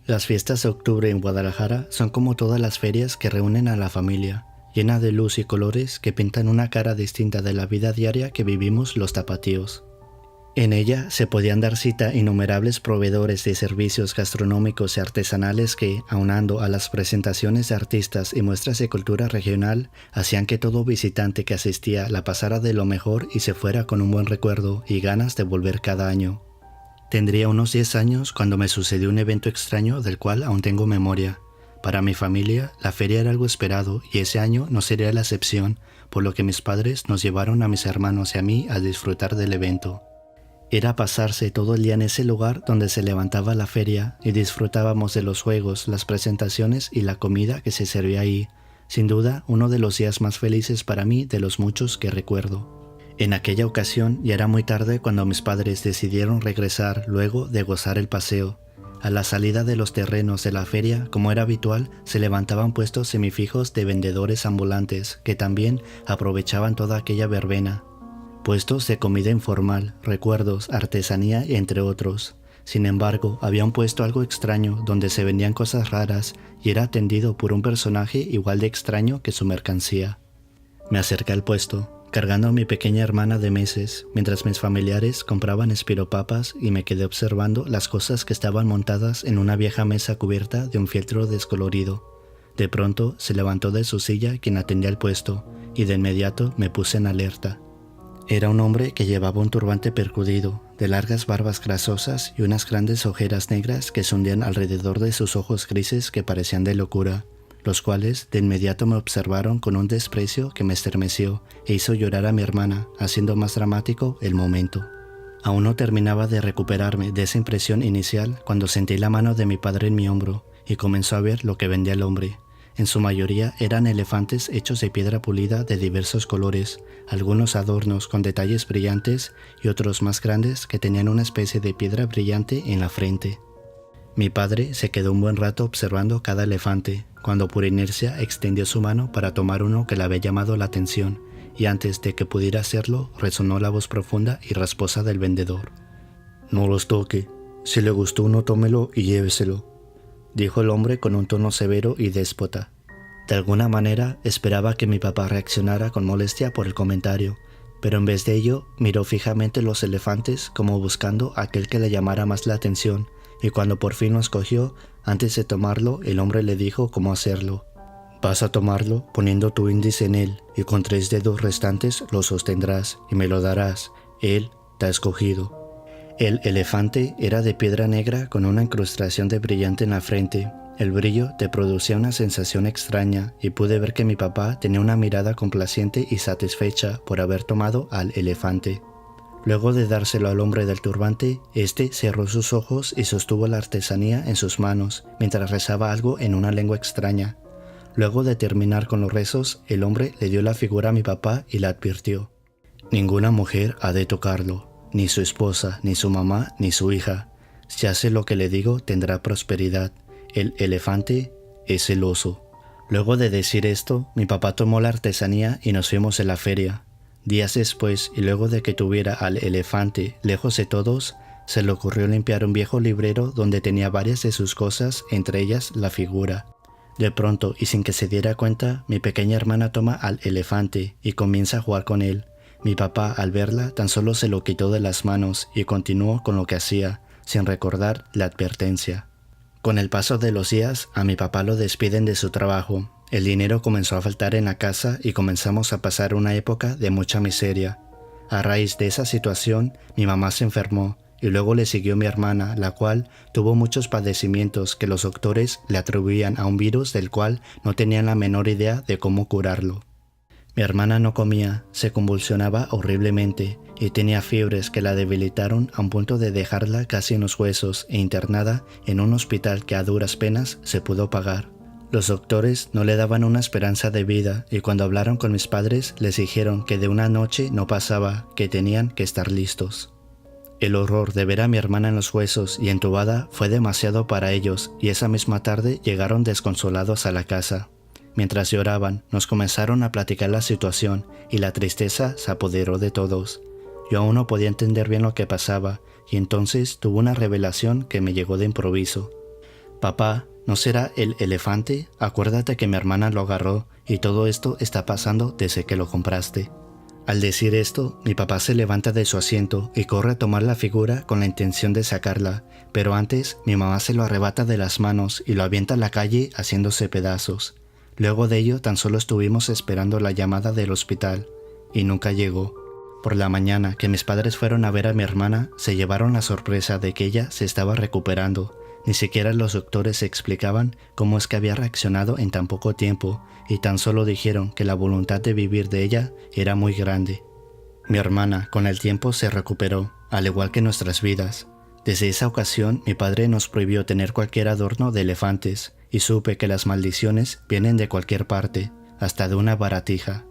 Las fiestas de octubre en Guadalajara son como todas las ferias que reúnen a la familia, llena de luz y colores que pintan una cara distinta de la vida diaria que vivimos los tapatíos. En ella se podían dar cita innumerables proveedores de servicios gastronómicos y artesanales que, aunando a las presentaciones de artistas y muestras de cultura regional, hacían que todo visitante que asistía la pasara de lo mejor y se fuera con un buen recuerdo y ganas de volver cada año. Tendría unos 10 años cuando me sucedió un evento extraño del cual aún tengo memoria. Para mi familia, la feria era algo esperado y ese año no sería la excepción, por lo que mis padres nos llevaron a mis hermanos y a mí a disfrutar del evento. Era pasarse todo el día en ese lugar donde se levantaba la feria y disfrutábamos de los juegos, las presentaciones y la comida que se servía ahí. Sin duda, uno de los días más felices para mí de los muchos que recuerdo. En aquella ocasión ya era muy tarde cuando mis padres decidieron regresar luego de gozar el paseo. A la salida de los terrenos de la feria, como era habitual, se levantaban puestos semifijos de vendedores ambulantes que también aprovechaban toda aquella verbena. Puestos de comida informal, recuerdos, artesanía y entre otros. Sin embargo, había un puesto algo extraño donde se vendían cosas raras y era atendido por un personaje igual de extraño que su mercancía. Me acerqué al puesto, cargando a mi pequeña hermana de meses, mientras mis familiares compraban espiropapas y me quedé observando las cosas que estaban montadas en una vieja mesa cubierta de un fieltro descolorido. De pronto se levantó de su silla quien atendía el puesto y de inmediato me puse en alerta. Era un hombre que llevaba un turbante percudido, de largas barbas grasosas y unas grandes ojeras negras que se hundían alrededor de sus ojos grises que parecían de locura, los cuales de inmediato me observaron con un desprecio que me estremeció e hizo llorar a mi hermana, haciendo más dramático el momento. Aún no terminaba de recuperarme de esa impresión inicial cuando sentí la mano de mi padre en mi hombro y comenzó a ver lo que vendía el hombre. En su mayoría eran elefantes hechos de piedra pulida de diversos colores, algunos adornos con detalles brillantes y otros más grandes que tenían una especie de piedra brillante en la frente. Mi padre se quedó un buen rato observando cada elefante, cuando por inercia extendió su mano para tomar uno que le había llamado la atención, y antes de que pudiera hacerlo resonó la voz profunda y rasposa del vendedor. «No los toque, si le gustó uno tómelo y lléveselo», dijo el hombre con un tono severo y déspota. De alguna manera esperaba que mi papá reaccionara con molestia por el comentario, pero en vez de ello miró fijamente los elefantes como buscando a aquel que le llamara más la atención, y cuando por fin lo escogió, antes de tomarlo el hombre le dijo cómo hacerlo. «Vas a tomarlo poniendo tu índice en él y con 3 dedos restantes lo sostendrás y me lo darás. Él te ha escogido». El elefante era de piedra negra con una incrustación de brillante en la frente. El brillo te producía una sensación extraña y pude ver que mi papá tenía una mirada complaciente y satisfecha por haber tomado al elefante. Luego de dárselo al hombre del turbante, este cerró sus ojos y sostuvo la artesanía en sus manos mientras rezaba algo en una lengua extraña. Luego de terminar con los rezos, el hombre le dio la figura a mi papá y le advirtió: «Ninguna mujer ha de tocarlo. Ni su esposa, ni su mamá, ni su hija. Si hace lo que le digo, tendrá prosperidad. El elefante es el oso». Luego de decir esto, mi papá tomó la artesanía y nos fuimos a la feria. Días después, y luego de que tuviera al elefante lejos de todos, se le ocurrió limpiar un viejo librero donde tenía varias de sus cosas, entre ellas la figura. De pronto, y sin que se diera cuenta, mi pequeña hermana toma al elefante y comienza a jugar con él. Mi papá, al verla, tan solo se lo quitó de las manos y continuó con lo que hacía, sin recordar la advertencia. Con el paso de los días, a mi papá lo despiden de su trabajo. El dinero comenzó a faltar en la casa y comenzamos a pasar una época de mucha miseria. A raíz de esa situación, mi mamá se enfermó y luego le siguió mi hermana, la cual tuvo muchos padecimientos que los doctores le atribuían a un virus del cual no tenían la menor idea de cómo curarlo. Mi hermana no comía, se convulsionaba horriblemente y tenía fiebres que la debilitaron a un punto de dejarla casi en los huesos e internada en un hospital que a duras penas se pudo pagar. Los doctores no le daban una esperanza de vida y cuando hablaron con mis padres les dijeron que de una noche no pasaba, que tenían que estar listos. El horror de ver a mi hermana en los huesos y entubada fue demasiado para ellos y esa misma tarde llegaron desconsolados a la casa. Mientras lloraban, nos comenzaron a platicar la situación y la tristeza se apoderó de todos. Yo aún no podía entender bien lo que pasaba y entonces tuve una revelación que me llegó de improviso. Papá, ¿no será el elefante? Acuérdate que mi hermana lo agarró y todo esto está pasando desde que lo compraste. Al decir esto, mi papá se levanta de su asiento y corre a tomar la figura con la intención de sacarla, pero antes mi mamá se lo arrebata de las manos y lo avienta a la calle haciéndose pedazos. Luego de ello tan solo estuvimos esperando la llamada del hospital y nunca llegó. Por la mañana que mis padres fueron a ver a mi hermana, se llevaron la sorpresa de que ella se estaba recuperando. Ni siquiera los doctores explicaban cómo es que había reaccionado en tan poco tiempo y tan solo dijeron que la voluntad de vivir de ella era muy grande. Mi hermana con el tiempo se recuperó, al igual que nuestras vidas. Desde esa ocasión mi padre nos prohibió tener cualquier adorno de elefantes y supe que las maldiciones vienen de cualquier parte, hasta de una baratija.